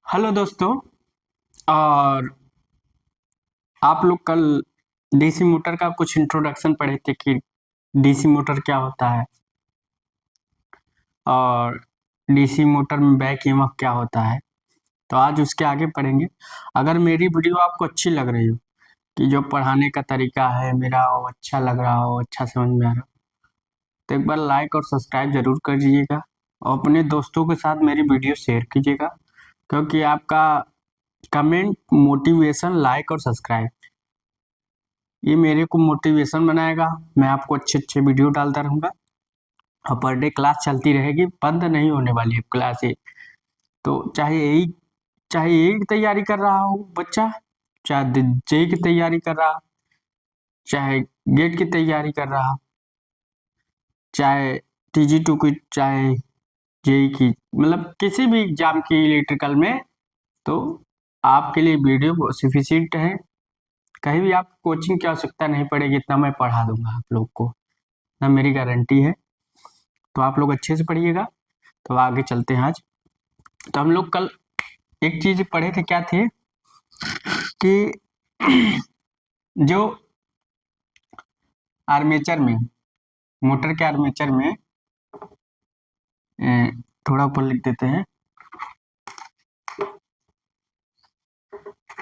Hello दोस्तों। और आप लोग कल डीसी मोटर का कुछ इंट्रोडक्शन पढ़े थे कि डीसी मोटर क्या होता है और डीसी मोटर में बैक ईएमएफ क्या होता है। तो आज उसके आगे पढ़ेंगे। अगर मेरी वीडियो आपको अच्छी लग रही हो कि जो पढ़ाने का तरीका है मेरा वो अच्छा लग रहा हो, अच्छा समझ में आ रहा हो, तो एक बार लाइक और सब्सक्राइब जरूर कर दीजिएगा और अपने दोस्तों के साथ मेरी वीडियो शेयर कीजिएगा, क्योंकि आपका कमेंट, मोटिवेशन, लाइक और सब्सक्राइब ये मेरे को मोटिवेशन बनाएगा। मैं आपको अच्छे अच्छे वीडियो डालता रहूँगा और पर डे क्लास चलती रहेगी, बंद नहीं होने वाली है क्लास ये। तो चाहे यही की तैयारी कर रहा हो बच्चा, चाहे जेई की तैयारी कर रहा, चाहे गेट की तैयारी कर रहा, चाहे TG2 की, चाहे जेई की, मतलब किसी भी एग्जाम की इलेक्ट्रिकल में, तो आपके लिए वीडियो सफिशिएंट है। कहीं भी आप कोचिंग की आवश्यकता नहीं पड़ेगी, इतना मैं पढ़ा दूंगा आप लोग को, ना मेरी गारंटी है। तो आप लोग अच्छे से पढ़िएगा। तो आगे चलते हैं आज। तो हम लोग कल एक चीज पढ़े थे, क्या थे कि जो आर्मेचर में, मोटर के आर्मेचर में, थोड़ा ऊपर लिख देते हैं।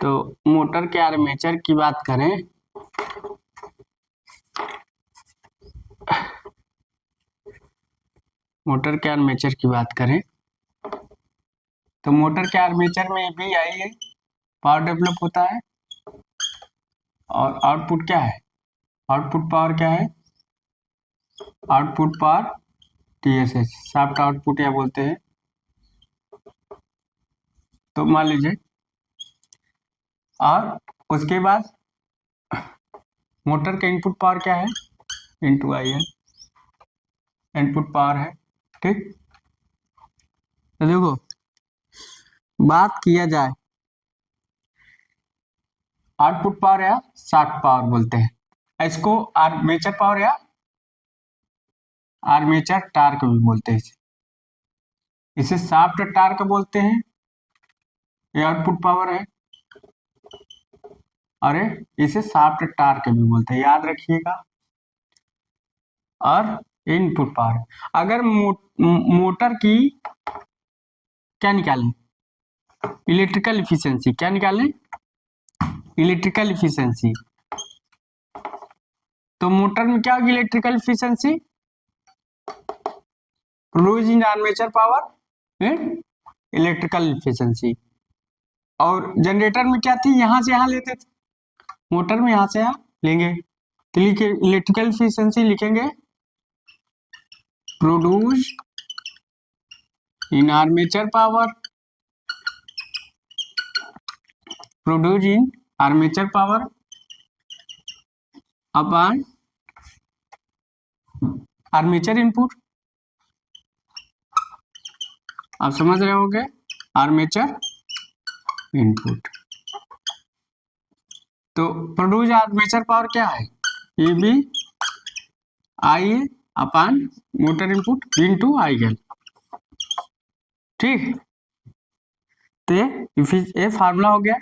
तो मोटर के आर्मेचर की बात करें मोटर के आर्मेचर की बात करें तो मोटर के आर्मेचर में भी आई है, पावर डेवलप होता है। और आउटपुट क्या है? आउटपुट पावर क्या है? Output power TSH, shaft output या बोलते हैं। तो मान लीजिए, और उसके बाद मोटर का इनपुट पावर क्या है? इंटू IN इनपुट पावर है। ठीक, तो देखो, बात किया जाए आउटपुट पावर या शाफ्ट पावर बोलते हैं इसको, आर्मेचर पावर या आर्मेचर टार्क भी बोलते हैं। इसे शाफ्ट टार्क बोलते हैं, ये आउटपुट पावर है। अरे, इसे शाफ्ट टार्क भी बोलते हैं, याद रखिएगा। और इनपुट पावर, अगर मोटर की क्या निकालें? Electrical efficiency. क्या निकालें? Electrical efficiency. तो मोटर में क्या होगी electrical efficiency? Produce in armature power electrical efficiency. और जनरेटर में क्या थी? यहां से यहां लेते थे, मोटर में यहां से यहां लेंगे, तो लिखे इलेक्ट्रिकल इफिशियंसी लिखेंगे produce in armature power, produce in armature power upon armature input. आप समझ रहे होंगे, आर्मेचर इनपुट। तो प्रोड्यूस आर्मेचर पावर क्या है? EB IA upon motor input into IL। ठीक, तो ये फार्मूला हो गया,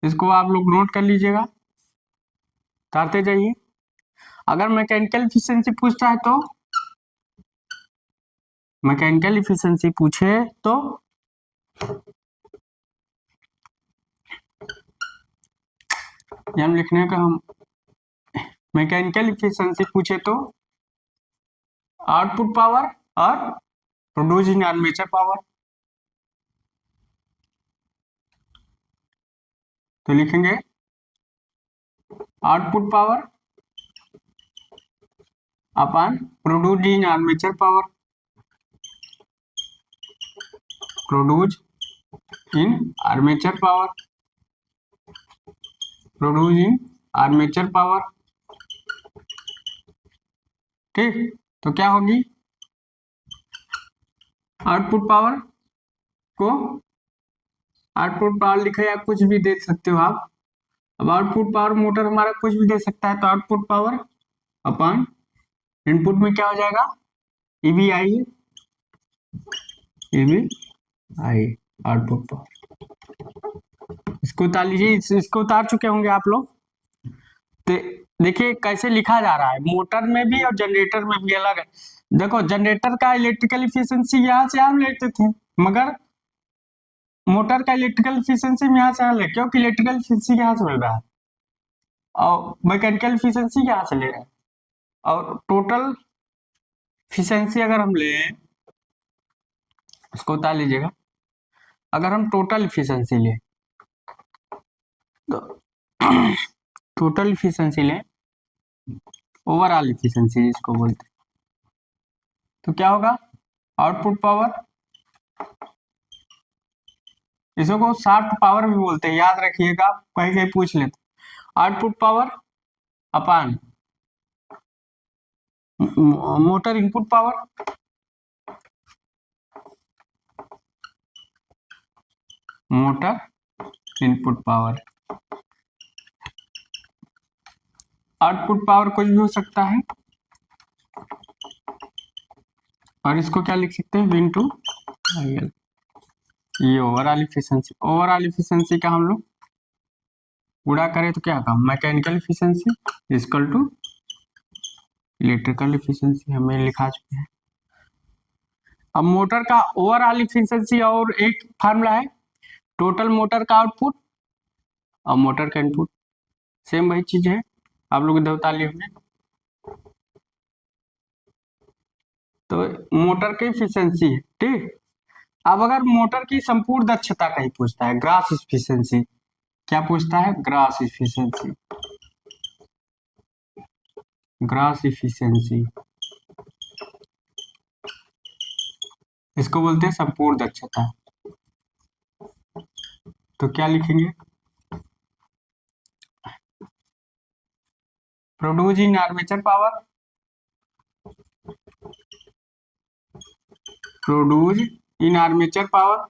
इसको आप लोग नोट कर लीजिएगा, उतारते जाइए। अगर मैकेनिकल इफिशियंसी पूछता है तो, मैकेनिकल इफिशियंसी पूछे तो हम लिखने का, हम मैकेनिकल इफिशियंसी पूछे तो आउटपुट पावर और प्रोड्यूस इन आर्मेचर पावर। तो लिखेंगे output power upon produce in armature power, produce in armature power, produce in armature power. ठीक, तो क्या होगी? आउटपुट पावर को, आउटपुट पावर लिखे या कुछ भी दे सकते हो आप। अब आउटपुट पावर मोटर हमारा कुछ भी दे सकता है, तो आउटपुट पावर अपॉन इनपुट में क्या हो जाएगा? EB आई आउटपुट पावर। इसको उतार लीजिए, इसको उतार चुके होंगे आप लोग। तो देखिए कैसे लिखा जा रहा है, मोटर में भी और जनरेटर में भी अलग है। देखो जनरेटर का इलेक्ट्रिकल इफिशियंसी यहाँ से हम लेते थे, मगर मोटर का इलेक्ट्रिकल इफिशियंसी यहाँ से यहाँ ले, क्योंकि इलेक्ट्रिकल इफिशियंसी यहाँ से मिल रहा है और मैकेनिकल इफिशियंसी यहाँ से ले रहे हैं। और टोटल इफिशियंसी अगर हम ले, इसको उतार लीजिएगा, अगर हम टोटल इफिशियंसी ले तो टोटल इफिशियंसी ले, ओवरऑल इफिशियंसी जिसको बोलते हैं, तो क्या होगा, आउटपुट पावर, इसको शाफ्ट पावर भी बोलते हैं, याद रखिएगा, कहीं कहीं पूछ लेते। Output power upon motor input power, motor input power. Output power कुछ भी हो सकता है, और इसको क्या लिख सकते हैं, V टू IL। ये ओवरऑल इफिशियंसी, ओवरऑल इफिशियंसी का हम लोग गुणा करें तो क्या होगा, mechanical efficiency equal to electrical efficiency, हमें लिखा चुके हैं। अब मोटर का ओवरऑल इफिशियंसी और एक फार्मूला है, टोटल मोटर का आउटपुट और मोटर का इनपुट, सेम वही चीज है, आप लोग इधर उतार लिए होंगे। तो मोटर की इफिशियंसी है, ठीक। अब अगर मोटर की संपूर्ण दक्षता कहीं पूछता है, ग्रास इफिशियंसी, क्या पूछता है, ग्रास इफिशियंसी, ग्रास इफिशियंसी, इसको बोलते हैं संपूर्ण दक्षता। तो क्या लिखेंगे, produce in armature power, produce in armature power,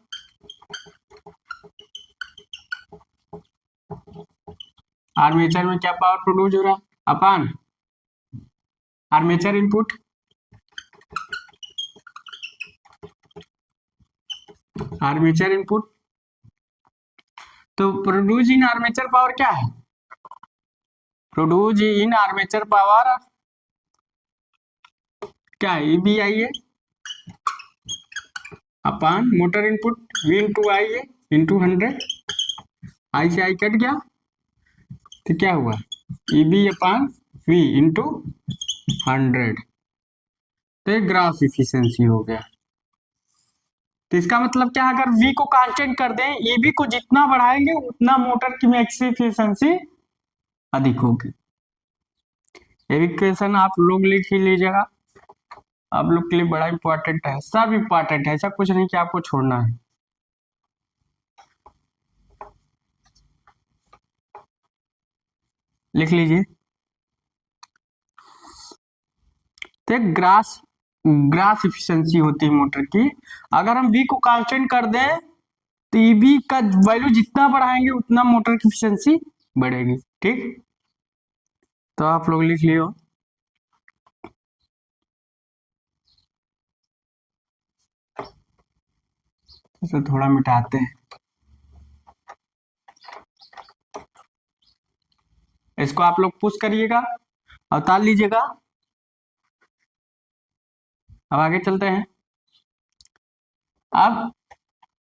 armature में क्या पावर प्रोड्यूस हो रहा है, अपान आर्मेचर इनपुट, आर्मेचर इनपुट। तो प्रोड्यूस इन आर्मेचर पावर क्या है, प्रोड्यूस इन आर्मेचर पावर क्या है, EBI है अपान मोटर इनपुट V इंटू आई है इंटू 100, आई से आई कट गया, तो क्या हुआ, EB अपान V इंटू 100, तो एक ग्रास इफिशियंसी हो गया। तो इसका मतलब क्या है, अगर V को कांस्टेंट कर दें, EB को जितना बढ़ाएंगे उतना मोटर की मैक्सिमम इफिशियंसी अधिक होगी। ये इक्वेशन आप लोग लिख ही लीजिएगा, आप लोग के लिए बड़ा इंपॉर्टेंट है, सब इंपॉर्टेंट है, ऐसा कुछ नहीं कि आपको छोड़ना है। लिख लीजिए, तो ग्रास ग्रास इफिशियंसी होती है मोटर की, अगर हम V को कांस्टेंट कर दें तो EB का वैल्यू जितना बढ़ाएंगे उतना मोटर की इफिशियंसी बढ़ेगी, ठीक। तो आप लोग लिख लियो, इसे थोड़ा मिटाते हैं, इसको आप लोग पुश करिएगा और उतार लीजिएगा। अब आगे चलते हैं। अब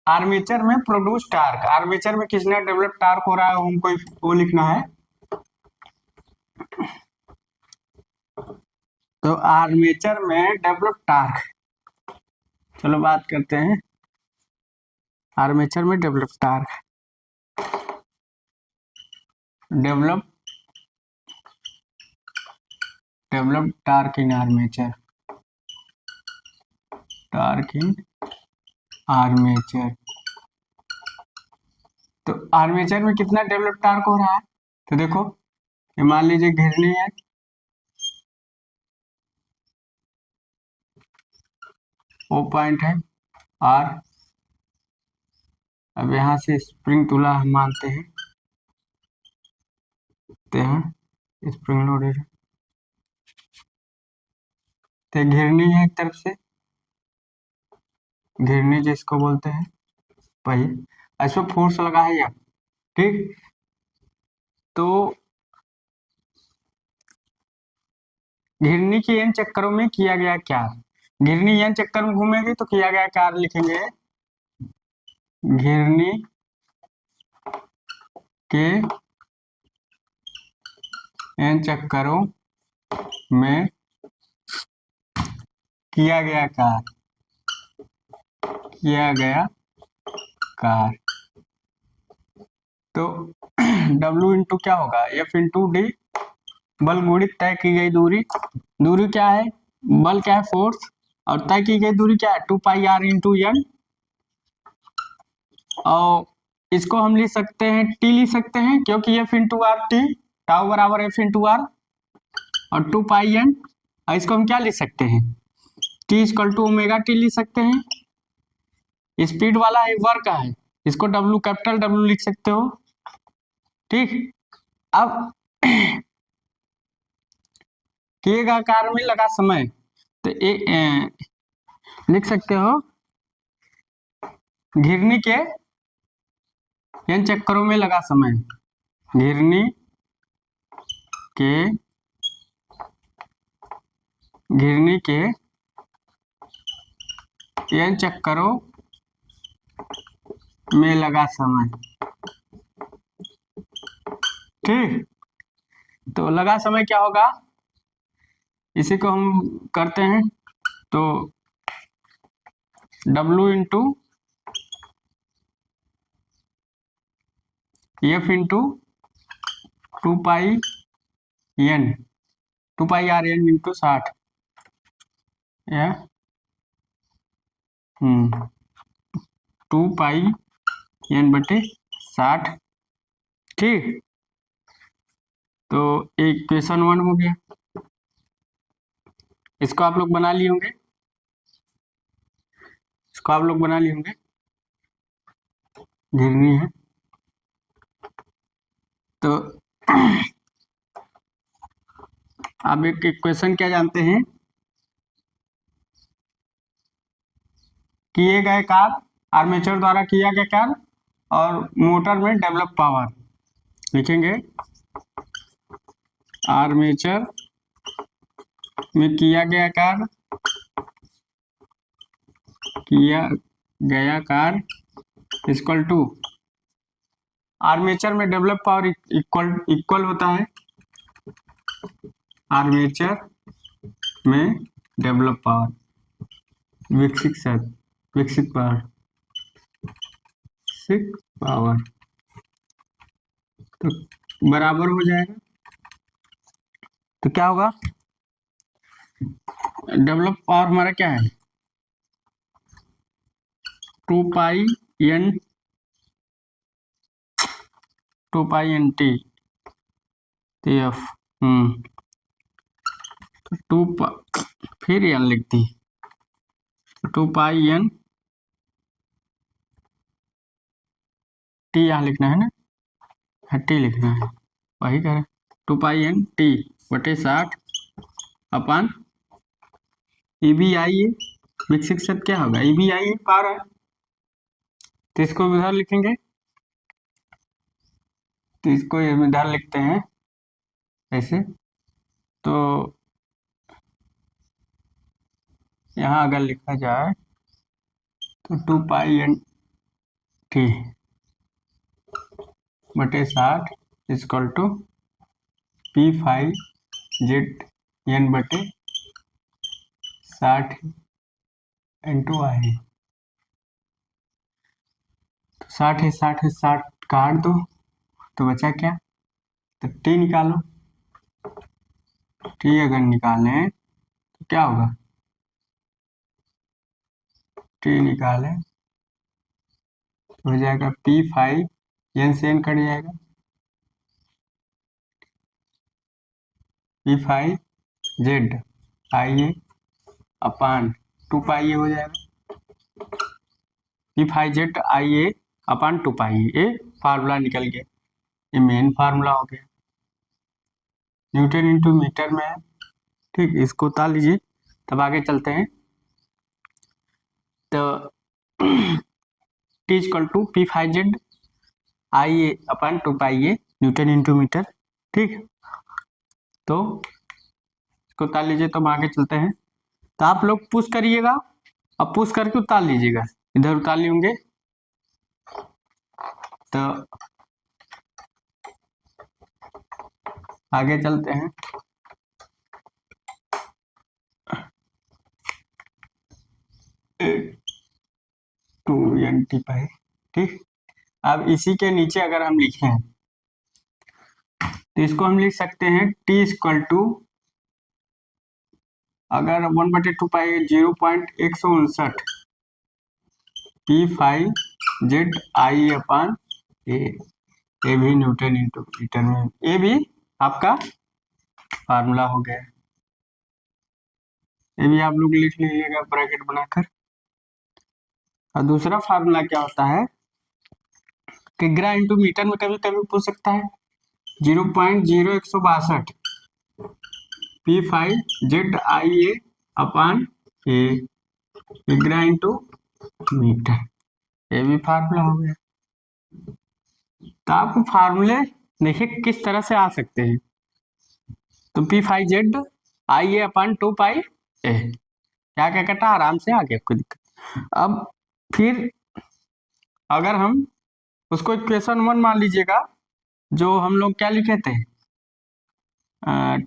आर्मेचर में प्रोड्यूस टार्क, आर्मेचर में किसने डेवलप टार्क हो रहा है हमको वो लिखना है। तो आर्मेचर में डेवलप टार्क, चलो बात करते हैं आर्मेचर में डेवलप टार्क, डेवलप टार्क इन आर्मेचर, टार्क इन आर्मेचर। तो आर्मेचर में कितना डेवलप टार्क हो रहा है, तो देखो ये मान लीजिए घिरनी है, वो पॉइंट है R, अब यहाँ से स्प्रिंग तुला हम मानते हैं, स्प्रिंग लोडेड, तो घिरनी है एक तरफ से, घिरनी जिसको बोलते हैं, वही इसमें फोर्स लगा है, ठीक। तो घिरनी के n चक्करों में किया गया कार्य, घिरनी n चक्कर में घूमेगी तो किया गया कार्य लिखेंगे, घिरनी के n चक्करों में किया गया कार्य, किया गया कार्य। तो W इंटू क्या होगा, F इंटू डी, बल गुणित तय की गई दूरी, दूरी क्या है, बल क्या है, फोर्स, और तय की गई दूरी क्या है, 2 पाई r इंटू एन। और इसको हम लिख सकते हैं टी लिख सकते हैं, क्योंकि F into R T, tau बराबर एफ इंटू आर और 2 पाई एन। और इसको हम क्या लिख सकते हैं, T equal to omega T लिख सकते हैं। स्पीड वाला है, वर्क का है, इसको डब्ल्यू कैपिटल डब्ल्यू लिख सकते हो। ठीक। अब किए गए कार्य में लगा समय, तो लिख सकते हो घिरनी के n चक्करों में लगा समय, घिरनी के n चक्करों में लगा समय। ठीक। तो लगा समय क्या होगा, इसी को हम करते हैं, तो W into F into 2 pi N, 2 pi R N into 60 या 2 पाई एन बटे 60। ठीक। तो इक्वेशन 1 हो गया, इसको आप लोग बना लिए होंगे, इसको आप लोग बना लिए होंगे, घिरनी है। तो आप एक इक्वेशन क्या जानते हैं, किए गए कार्य, आर्मेचर द्वारा किया गया कार्य और मोटर में डेवलप पावर लिखेंगे, आर्मेचर में किया गया कार्य, किया गया कार्य इक्वल टू आर्मेचर में डेवलप पावर इक्वल होता है, आर्मेचर में डेवलप पावर, विकसित पावर, तो बराबर हो जाएगा। तो क्या होगा, डेवलप पावर हमारा क्या है, 2 पाई एन टी एफ, फिर एन लिखती, 2 पाई एन टी यहाँ लिखना है ना, टी लिखना है, वही करें, 2 पाई एन टी बटे 60 अपान EBI, विकसित शब्द क्या होगा, EBI पावर है, तो इसको इधर लिखेंगे, तो इसको इधर लिखते हैं ऐसे। तो यहाँ अगर लिखा जाए तो 2 पाई एन टी बटे 60 इक्वल टू P5Z बटे 60 इंटू आई, 60 काट दो तो बचा क्या, तो टी निकालो, टी अगर निकालें तो क्या होगा, टी निकालें तो हो जाएगा P5 एन से एन कट जाएगा, P5Z I A upon 2 pi ए हो जाएगा, P5Z I A upon 2 pi A, formula निकल गया, ये मेन फार्मूला हो गया, न्यूटन इंटू मीटर में है। ठीक, इसको उतार लीजिए, तब आगे चलते हैं। तो T equal to P5Z I A upon 2 pi A newton into metre. ठीक, तो इसको उतार लीजिए। तो हम आगे चलते हैं। तो आप लोग पुश करिएगा, अब पुश करके उतार लीजिएगा, इधर उतार लेंगे। तो आगे चलते हैं। 2 NT पाई। ठीक, अब इसी के नीचे अगर हम लिखें तो इसको हम लिख सकते हैं T इक्वल टू, अगर 1/2 पाई 0.159 P5 ZI/A, ए भी न्यूटन इंटू मीटर में, ये भी आपका फार्मूला हो गया। ये भी आप लोग लिख लीजिएगा ब्रैकेट बनाकर। और दूसरा फार्मूला क्या होता है, किग्रा इंटू मीटर में कभी कभी पूछ सकता है। 0.0162 P5 ZIA/A, किग्रा इंटू मीटर, ये भी फार्मूला हो गया। तो आपको फार्मूले देखिए किस तरह से आ सकते हैं। तो P5 ZIA/2 पाई ए, क्या क्या कटा, आराम से आ गया, कोई दिक्कत। अब फिर अगर हम उसको इक्वेशन 1 मान लीजिएगा, जो हम लोग क्या लिखे थे,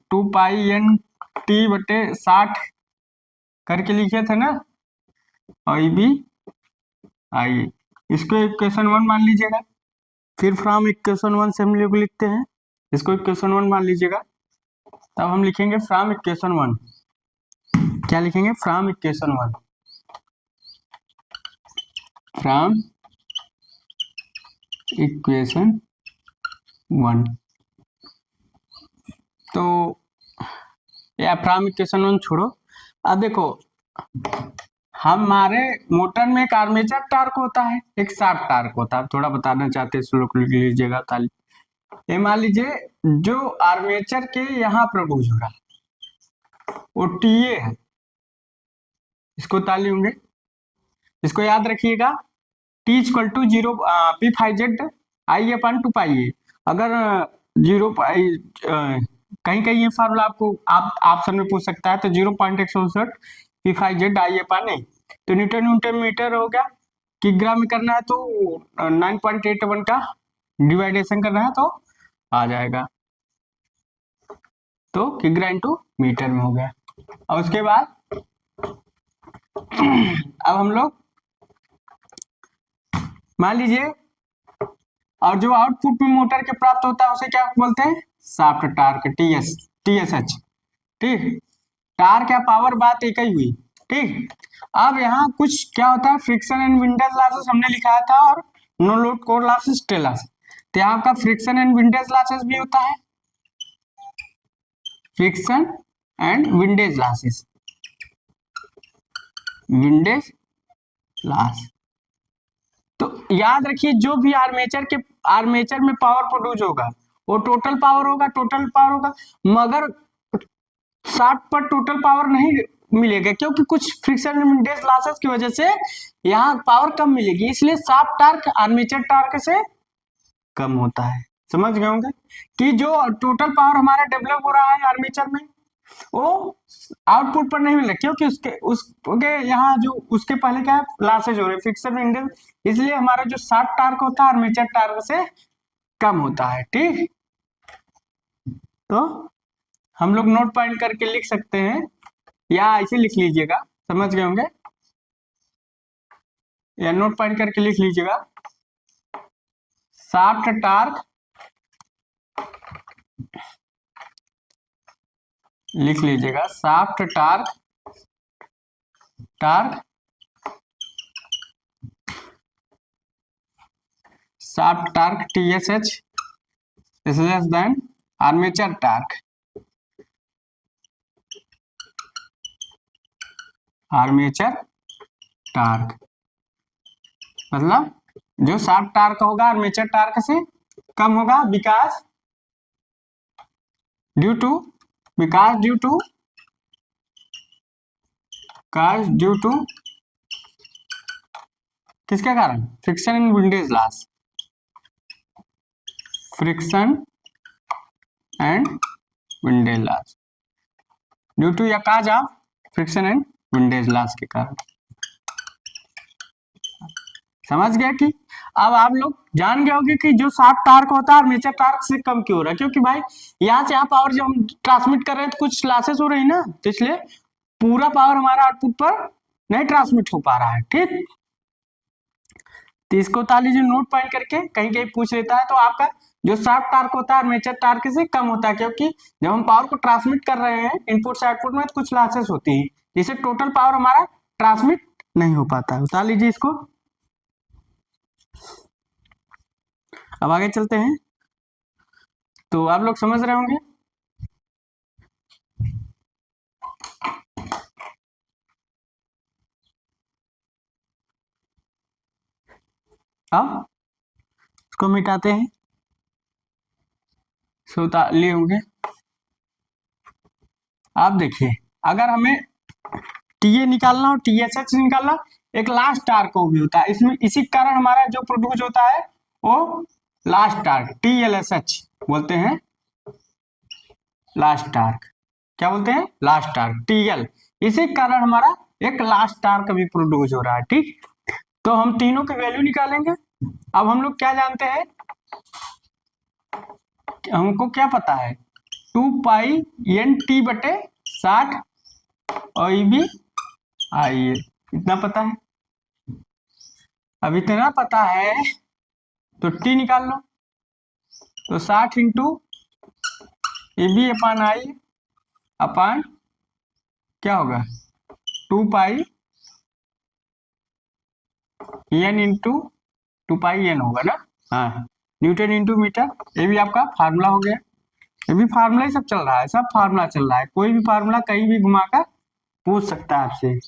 2 पाई NT/60 करके लिखे थे ना, और ये भी आई, इसको इक्वेशन 1 मान लीजिएगा। फिर फ्रॉम इक्वेशन 1 से हम लोग लिखते हैं, इसको इक्वेशन 1 मान लीजिएगा। तब हम लिखेंगे फ्रॉम इक्वेशन 1, क्या लिखेंगे, फ्रॉम इक्वेशन 1, फ्रॉम इक्वेशन 1। तो या फ्रॉम इक्वेशन 1 छोड़ो। अब देखो, हमारे मोटर में एक आर्मेचर टार्क होता है, एक शाफ्ट टार्क होता है। थोड़ा बताना चाहते हैं, स्लो लिख लीजिएगा ताली। ये मान लीजिए जो आर्मेचर के यहाँ प्रोड्यूस हो रहा है वो टीए है, इसको ताली होंगे, इसको याद रखिएगा। T equal to 0 P5 ZIA/2 pi. अगर 0 पाई कहीं कहीं ये फार्मूला आपको आप ऑप्शन में पूछ सकता है, तो 0.159 P5 ZIA/A, तो न्यूटन न्यूटन मीटर हो गया। किग्रा में करना है तो 9.81 का डिवाइडेशन करना है तो आ जाएगा, तो किग्रा इंटू मीटर में हो गया। और उसके बाद अब हम लोग मान लीजिए, और जो आउटपुट में मोटर के प्राप्त होता है उसे क्या बोलते हैं, शाफ्ट टार्क, TSH। ठीक, टार्क या पावर बात एक ही हुई। ठीक, अब यहाँ कुछ क्या होता है, फ्रिक्शन एंड विंडेज लॉसेस हमने लिखाया था, और नो लोड कोर लॉसेस, टेलस। तो यहाँ आपका फ्रिक्शन एंड विंडेज लॉसेस भी होता है, friction and windage losses, windage loss. तो याद रखिए, जो भी आर्मेचर में पावर प्रोड्यूस होगा वो टोटल पावर होगा, मगर शाफ्ट पर टोटल पावर नहीं मिलेगा, क्योंकि कुछ फ्रिक्शन विंडेज लॉसेस की वजह से यहाँ पावर कम मिलेगी, इसलिए शाफ्ट टार्क आर्मेचर टार्क से कम होता है। समझ गए होंगे कि जो टोटल पावर हमारा डेवलप हो रहा है आर्मेचर में, वो आउटपुट पर नहीं मिल रहा, क्योंकि उसके यहाँ जो उसके पहले क्या है, लॉसेज हो रहे फ्रिक्शन विंडेज, इसलिए हमारा जो शाफ्ट टार्क होता है आर्मेचर टार्क से कम होता है। ठीक, तो हम लोग नोट पॉइंट करके लिख सकते हैं, या ऐसे लिख लीजिएगा, समझ गए होंगे, या नोट पॉइंट करके लिख लीजिएगा। शाफ्ट टार्क, लिख लीजिएगा shaft torque shaft torque TSH is less than armature torque, मतलब जो शाफ्ट टार्क होगा आर्मेचर टार्क से कम होगा, बिकॉज ड्यू टू किसके कारण, friction and windage loss. Friction and windage loss due to या cause of friction and windage loss के कारण। समझ गया कि अब आप लोग जान गए होंगे कि जो शाफ्ट टार्क होता है आर्मेचर टार्क से कम क्यों हो रहा है, क्योंकि भाई यहाँ से यहाँ पावर जब हम ट्रांसमिट कर रहे हैं तो कुछ लॉसेस हो रही है ना, तो इसलिए पूरा पावर हमारा आउटपुट पर नहीं ट्रांसमिट हो पा रहा है। ठीक, तो इसको उतार लीजिए नोट पॉइंट करके, कहीं कहीं पूछ लेता है तो आपका जो शाफ्ट टार्क होता है आर्मेचर टार्क से कम होता है, क्योंकि जब हम पावर को ट्रांसमिट कर रहे हैं इनपुट से आउटपुट में तो कुछ लॉसेस होती है, जिससे टोटल पावर हमारा ट्रांसमिट नहीं हो पाता है। उतार लीजिए इसको। अब आगे चलते हैं, तो आप लोग समझ रहे होंगे। अब इसको मिटाते हैं, इसको उतार लिए होंगे। आप देखिए, अगर हमें टीए निकालना और टीएसएच निकालना, एक लास्ट टार्क को भी होता है इसमें, इसी कारण हमारा जो प्रोड्यूस होता है वो लास्ट टार्क टीएलएसएच बोलते हैं। लास्ट टार्क क्या बोलते हैं? लास्ट टार्क टीएल, इसी कारण हमारा एक लास्ट टार्क भी प्रोड्यूस हो रहा है। ठीक, तो हम तीनों की वैल्यू निकालेंगे। अब हम लोग क्या जानते हैं, हमको क्या पता है 2 पाई एन टी बटे 60 और ई बी आई, इतना पता है। अब इतना पता है तो टी निकाल लो, तो 60 इंटू ए बी अपान आई अपान क्या होगा 2 pi N into 2 pi N होगा ना, हाँ, न्यूटन इंटू मीटर। ये भी आपका फार्मूला हो गया। ये भी फार्मूला ही सब चल रहा है, सब फार्मूला चल रहा है, कोई भी फार्मूला कहीं भी घुमाकर पूछ सकता है आपसे।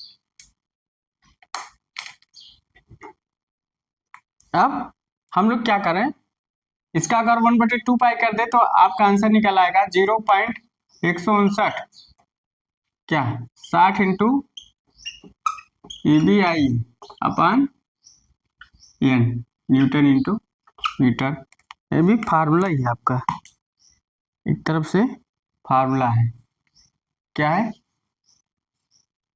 अब हम लोग क्या करें, इसका अगर 1/2 पाई कर दे तो आपका आंसर निकल आएगा 0.159 क्या 60 into E B I upon N newton into metre. ये भी फार्मूला ही है आपका, एक तरफ से फार्मूला है। क्या है?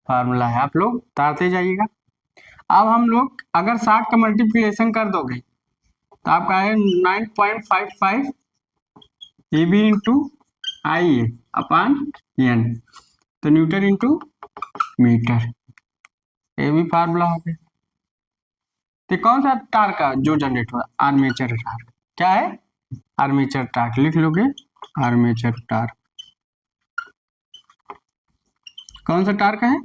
फार्मूला है, आप लोग उतारते जाइएगा। अब हम लोग अगर 60 का मल्टीप्लिकेशन कर दोगे तो आपका है 9.55 A B into I upon N, तो न्यूटन इंटू मीटर। ये भी फार्मूला हो गया। तो कौन सा टार्क का जो जनरेट हुआ? Armature torque. क्या है? Armature torque. लिख लोगे आर्मेचर टार्क। कौन सा टार्क है?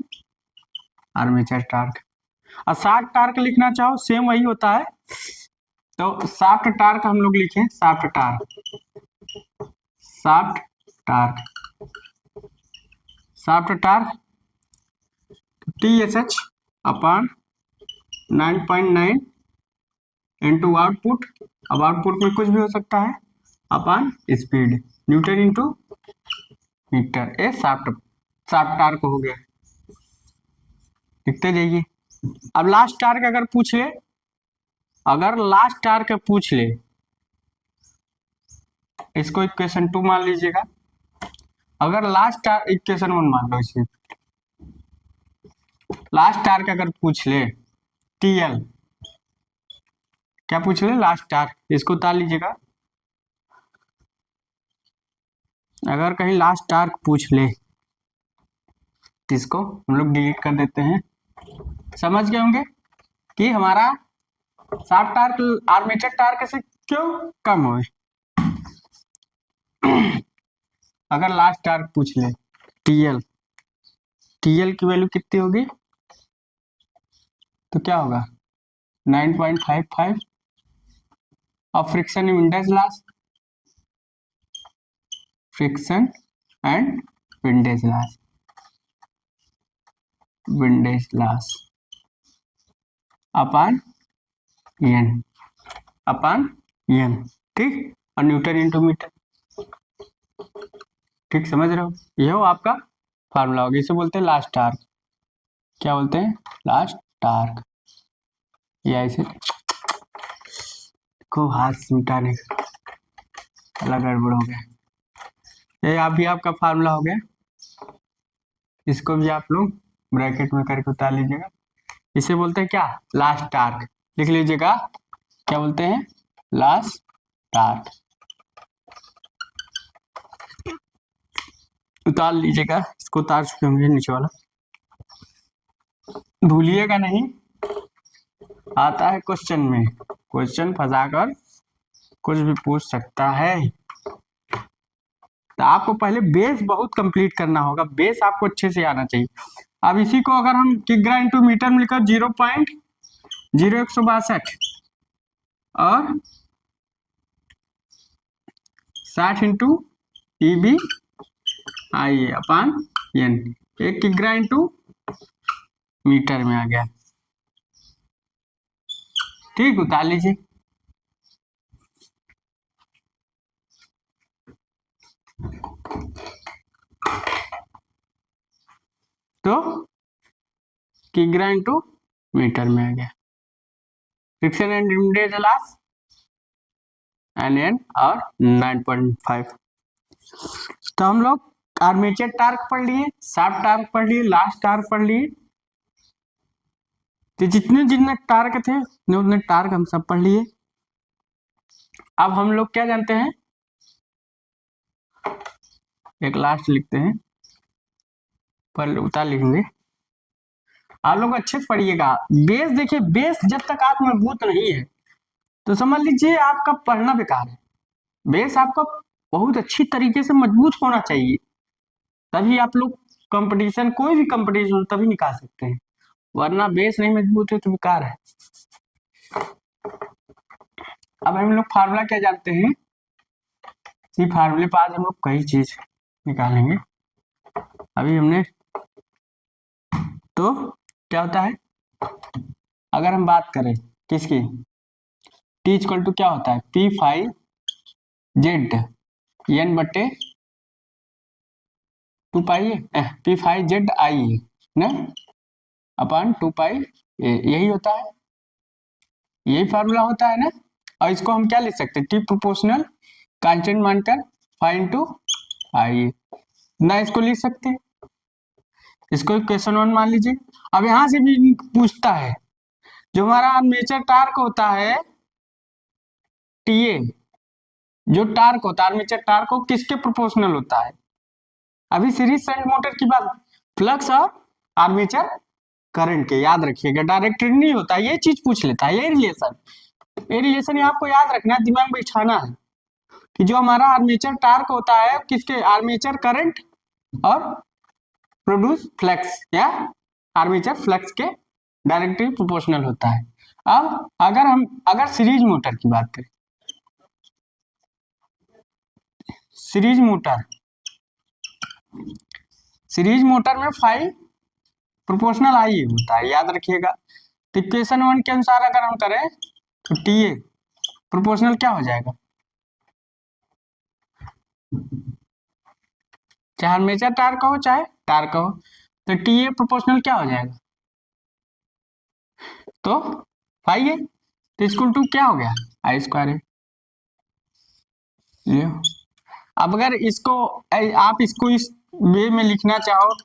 Armature torque. और शाफ्ट टार्क लिखना चाहो सेम वही होता है, तो शाफ्ट टार्क हम लोग लिखें, shaft torque, shaft torque, shaft torque T S H upon 9.9 into output, अब आउटपुट में कुछ भी हो सकता है, upon speed newton into metre. ये शाफ्ट टार्क हो गया। लिखते जाइए। अब लास्ट टार्क अगर पूछ ले, अगर लास्ट टार्क पूछ ले, इसको इक्वेशन 2 मान लीजिएगा। अगर लास्ट टार्क इक्वेशन 1 मान लो, इसे लास्ट टार्क अगर पूछ ले टीएल, क्या पूछ ले? Last torque. इसको उतार लीजिएगा। अगर कहीं लास्ट टार्क पूछ ले तो इसको हम लोग डिलीट कर देते हैं। समझ गए होंगे कि हमारा शाफ्ट टार्क आर्मेचर टार्क से क्यों कम हो। अगर लास्ट टार्क पूछ ले टीएल, टीएल की वैल्यू कितनी होगी, तो क्या होगा 9.55 और friction windage loss, friction and windage loss, windage loss upon N, upon N. ठीक, और न्यूटन इंटू मीटर। ठीक, समझ रहे हो? ये हो आपका फार्मूला होगा। इसे बोलते हैं लास्ट टार्क। क्या बोलते हैं? Last torque. या इसे को हाथ से मिटाने का अलग गड़बड़ हो गया। ये अभी आपका फार्मूला हो गया, इसको भी आप लोग ब्रैकेट में करके उतार लीजिएगा। इसे बोलते हैं क्या, लास्ट टार्क। लिख लीजिएगा, क्या बोलते हैं, लास्ट टार्क। उतार लीजिएगा, इसको उतार चुके होंगे नीचे वाला, भूलिएगा नहीं। आता है क्वेश्चन में, क्वेश्चन फंसाकर कुछ भी पूछ सकता है। तो आपको पहले बेस बहुत कंप्लीट करना होगा, बेस आपको अच्छे से आना चाहिए। अब इसी को अगर हम किग्रा इंटू मीटर में लिखकर 0.0162 और 60 इंटू EB आई अपान एन, एक किग्रा इंटू मीटर में आ गया। ठीक, उतार लीजिए। तो किग्रा इंटू मीटर में आ गया। Friction and immediate loss N और 9.5। तो हम लोग आर्मेचर टार्क पढ़ लिए, शाफ्ट टार्क पढ़ लिए, लास्ट टार्क पढ़ लिए। तो जितने जितने टार्क थे उतने टार्क हम सब पढ़ लिए। अब हम लोग क्या जानते हैं, एक लास्ट लिखते हैं, पर उतार लिखेंगे। आप लोग अच्छे से पढ़िएगा। बेस देखिए, बेस जब तक आप मजबूत नहीं है तो समझ लीजिए आपका पढ़ना बेकार है। बेस आपका बहुत अच्छी तरीके से मजबूत होना चाहिए, तभी आप लोग कंपटीशन, कोई भी कंपटीशन तभी निकाल सकते हैं, वरना बेस नहीं मजबूत है तो बेकार है। अब हम लोग फार्मूला क्या जानते हैं, इसी फार्मूले पर आज हम लोग कई चीज निकालेंगे। अभी हमने तो क्या होता है, अगर हम बात करें किसकी, T इक्वल टू क्या होता है, P5Z N बटे 2 पाई P5Z I ना अपान 2 पाई, यही होता है, यही फार्मूला होता है ना। और इसको हम क्या लिख सकते हैं, T प्रोपोर्शनल कांस्टेंट मानकर 5 इंटू आई ना, इसको लिख सकते हैं। इसको क्वेश्चन 1 मान लीजिए। अब यहां से भी पूछता है, जो हमारा आर्मेचर टार्क होता है TA, जो टार्क होता है आर्मेचर टार्क को किसके प्रोपोर्शनल होता है। अभी सीरीज शंट मोटर की बात, फ्लक्स और आर्मेचर करंट के, याद रखिएगा, डायरेक्टेड नहीं होता, ये चीज पूछ लेता है, ये रिलेशन आपको याद रखना है, दिमाग में बिठाना है कि जो हमारा आर्मेचर टार्क होता है किसके, आर्मेचर करंट और प्रोड्यूस फ्लक्स या आर्मेचर फ्लक्स के डायरेक्टली प्रोपोर्शनल होता है। अब अगर सीरीज मोटर की बात करें, सीरीज मोटर में 5 प्रोपोर्शनल आई होता है, याद रखिएगा। तो इक्वेशन 1 के अनुसार अगर हम करें तो TA प्रोपोर्शनल क्या हो जाएगा, चाहे आर्मेचर टार्क हो चाहे टार्क हो, तो TA प्रोपोर्शनल क्या हो जाएगा, तो 5 है, तो इक्वल टू क्या हो गया, I स्क्वायर है। अब अगर इसको आप इसको इस वे में लिखना चाहो,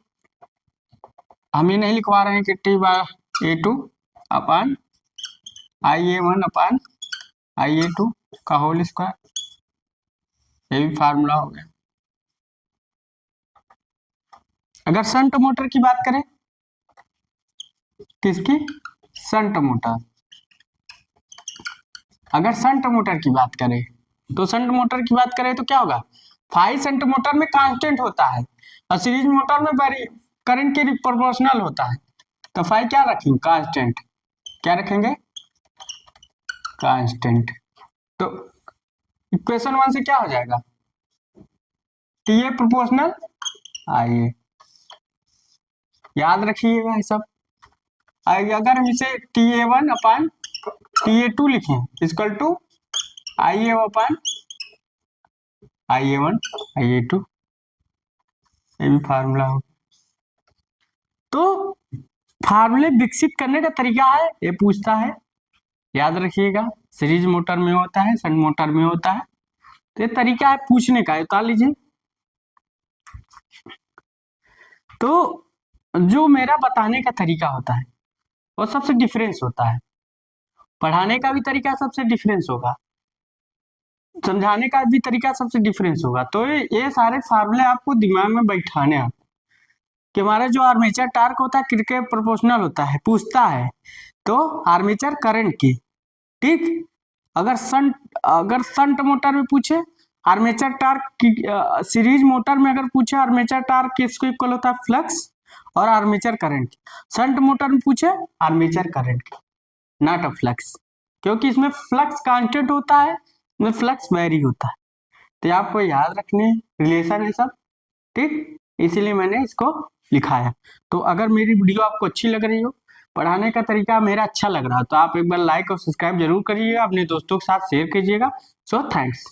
हम ये नहीं लिखवा रहे हैं कि T/A2 अपान IA1 अपान IA2 का होल स्क्वायर, ये भी फार्मूला हो गया। अगर शंट मोटर की बात करें, किसकी, शंट मोटर, अगर शंट मोटर की बात करें तो शंट मोटर की बात करें तो क्या होगा, 5 शंट मोटर में कांस्टेंट होता है और सीरीज मोटर में करंट के प्रोपोर्शनल होता है, तो 5 क्या रखेंगे, कांस्टेंट, क्या रखेंगे, कांस्टेंट। तो इक्वेशन 1 से क्या हो जाएगा, TA प्रोपोर्शनल IA, याद रखिएगा ये सब। अगर हम इसे TA1 अपान TA2 लिखें equal to IA upon IA1 IA2, ये भी फार्मूला हो। तो फार्मूले विकसित करने का तरीका है, ये पूछता है, याद रखिएगा। सीरीज मोटर में होता है, शंट मोटर में होता है, तो ये तरीका है पूछने का, उतार लीजिए। तो जो मेरा बताने का तरीका होता है वो सबसे डिफरेंस होता है, पढ़ाने का भी तरीका सबसे डिफरेंस होगा, समझाने का भी तरीका सबसे डिफरेंस होगा। तो ये सारे फार्मूले आपको दिमाग में बैठाने हैं कि हमारा जो आर्मेचर टार्क होता है क्रिकेट प्रोपोर्शनल होता है, पूछता है तो आर्मेचर करंट की, ठीक। अगर संट मोटर में पूछे आर्मेचर टार्क की, सीरीज मोटर में अगर पूछे आर्मेचर टार्क किसको इक्वल होता है, फ्लक्स और आर्मेचर करंट। संट मोटर में पूछे आर्मेचर करंट की, नॉट अ फ्लक्स, क्योंकि इसमें फ्लक्स कांस्टेंट होता है, इसमें फ्लक्स वेरी होता है। तो आपको याद रखने रिलेशन है सब, ठीक, इसीलिए मैंने इसको लिखा है। तो अगर मेरी वीडियो आपको अच्छी लग रही हो, पढ़ाने का तरीका मेरा अच्छा लग रहा है, तो आप एक बार लाइक और सब्सक्राइब जरूर करिएगा, अपने दोस्तों के साथ शेयर कीजिएगा। So thanks.